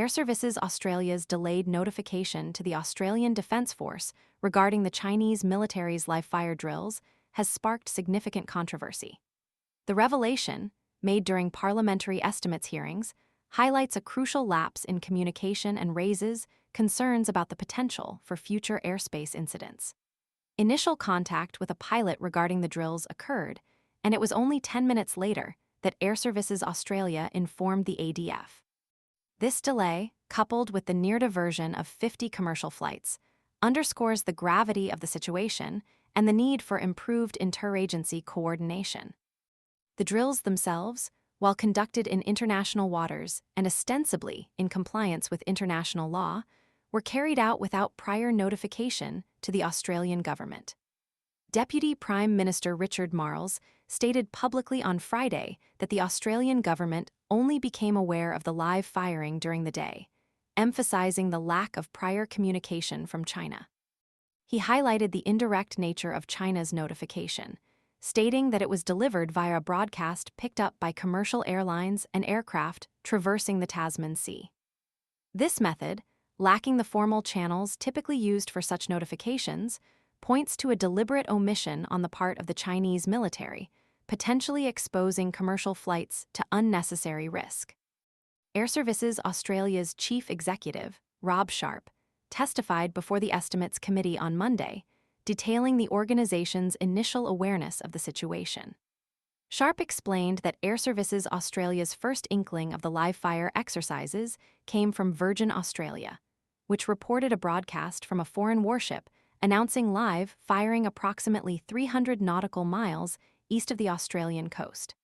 Air Services Australia's delayed notification to the Australian Defence Force regarding the Chinese military's live-fire drills has sparked significant controversy. The revelation, made during parliamentary estimates hearings, highlights a crucial lapse in communication and raises concerns about the potential for future airspace incidents. Initial contact with a pilot regarding the drills occurred, and it was only 10 minutes later that Air Services Australia informed the ADF. This delay, coupled with the near diversion of 50 commercial flights, underscores the gravity of the situation and the need for improved interagency coordination. The drills themselves, while conducted in international waters and ostensibly in compliance with international law, were carried out without prior notification to the Australian government. Deputy Prime Minister Richard Marles stated publicly on Friday that the Australian government only became aware of the live firing during the day, emphasizing the lack of prior communication from China. He highlighted the indirect nature of China's notification, stating that it was delivered via a broadcast picked up by commercial airlines and aircraft traversing the Tasman Sea. This method, lacking the formal channels typically used for such notifications, points to a deliberate omission on the part of the Chinese military, potentially exposing commercial flights to unnecessary risk. Air Services Australia's chief executive, Rob Sharp, testified before the Estimates Committee on Monday, detailing the organization's initial awareness of the situation. Sharp explained that Air Services Australia's first inkling of the live-fire exercises came from Virgin Australia, which reported a broadcast from a foreign warship announcing live firing approximately 300 nautical miles east of the Australian coast.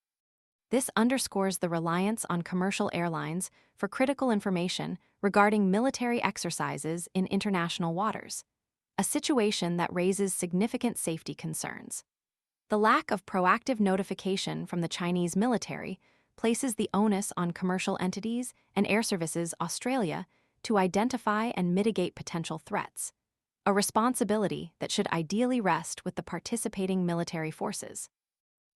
This underscores the reliance on commercial airlines for critical information regarding military exercises in international waters, a situation that raises significant safety concerns. The lack of proactive notification from the Chinese military places the onus on commercial entities and Air Services Australia to identify and mitigate potential threats, a responsibility that should ideally rest with the participating military forces.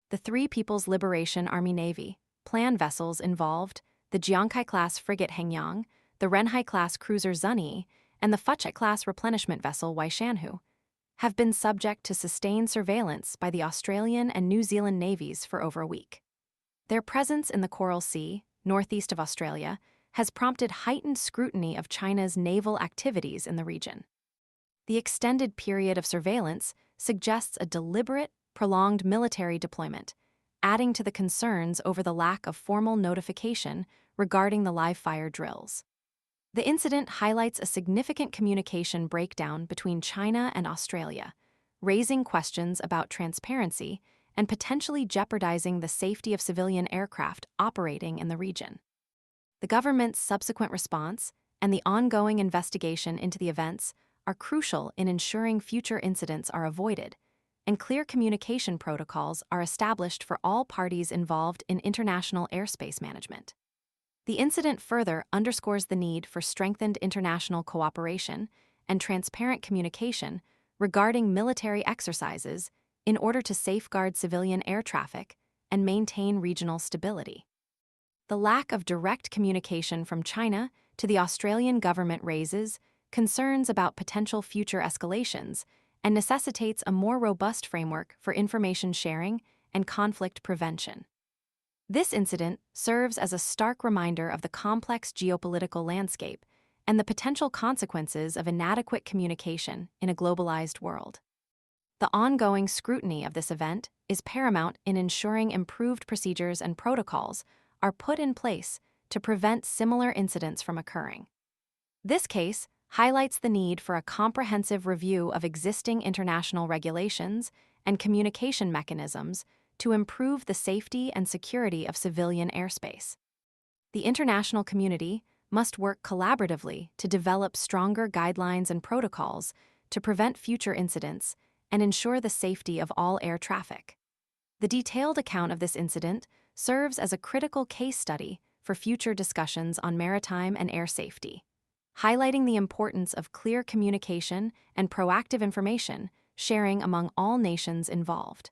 The three People's Liberation Army Navy plan vessels involved, the Jiangkai-class frigate Hengyang, the Renhai-class cruiser Zunyi, and the Fuchek-class replenishment vessel Waishanhu, have been subject to sustained surveillance by the Australian and New Zealand navies for over a week. Their presence in the Coral Sea, northeast of Australia, has prompted heightened scrutiny of China's naval activities in the region. The extended period of surveillance suggests a deliberate, prolonged military deployment, adding to the concerns over the lack of formal notification regarding the live-fire drills. The incident highlights a significant communication breakdown between China and Australia, raising questions about transparency and potentially jeopardizing the safety of civilian aircraft operating in the region. The government's subsequent response and the ongoing investigation into the events are crucial in ensuring future incidents are avoided, and clear communication protocols are established for all parties involved in international airspace management. The incident further underscores the need for strengthened international cooperation and transparent communication regarding military exercises in order to safeguard civilian air traffic and maintain regional stability. The lack of direct communication from China to the Australian government raises concerns about potential future escalations and necessitates a more robust framework for information sharing and conflict prevention. This incident serves as a stark reminder of the complex geopolitical landscape and the potential consequences of inadequate communication in a globalized world. The ongoing scrutiny of this event is paramount in ensuring improved procedures and protocols are put in place to prevent similar incidents from occurring. This case highlights the need for a comprehensive review of existing international regulations and communication mechanisms to improve the safety and security of civilian airspace. The international community must work collaboratively to develop stronger guidelines and protocols to prevent future incidents and ensure the safety of all air traffic. The detailed account of this incident serves as a critical case study for future discussions on maritime and air safety, highlighting the importance of clear communication and proactive information sharing among all nations involved.